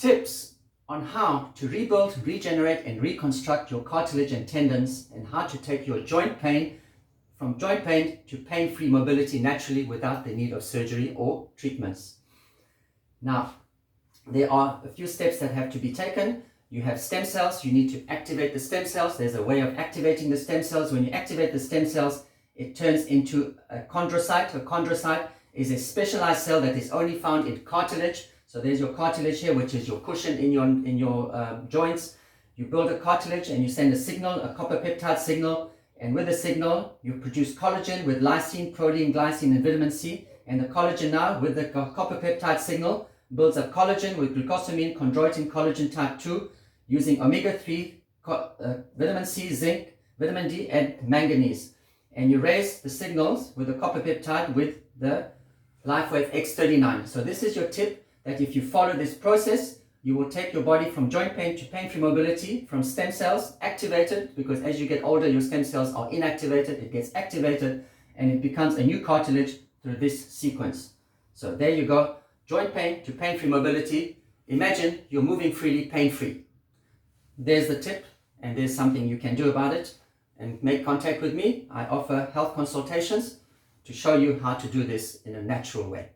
tips on how to rebuild, regenerate and reconstruct your cartilage and tendons, and how to take your joint pain from joint pain to pain-free mobility naturally without the need of surgery or treatments. Now, there are a few steps that have to be taken. You have stem cells. You need to activate the stem cells. There's a way of activating the stem cells. When you activate the stem cells, it turns into a chondrocyte. A chondrocyte is a specialized cell that is only found in cartilage. So there's your cartilage here, which is your cushion in your joints. You build a cartilage and you send a signal, a copper peptide signal, and with the signal you produce collagen with lysine, protein, glycine and vitamin C. And the collagen now with the copper peptide signal builds up collagen with glucosamine, chondroitin, collagen type 2 using omega-3, vitamin C, zinc, vitamin D and manganese. And you raise the signals with the copper peptide with the LifeWave X39. So this is your tip, that if you follow this process, you will take your body from joint pain to pain-free mobility, from stem cells activated, because as you get older, your stem cells are inactivated, it gets activated, and it becomes a new cartilage through this sequence. So there you go, joint pain to pain-free mobility. Imagine you're moving freely, pain-free. There's the tip, and there's something you can do about it. And make contact with me. I offer health consultations to show you how to do this in a natural way.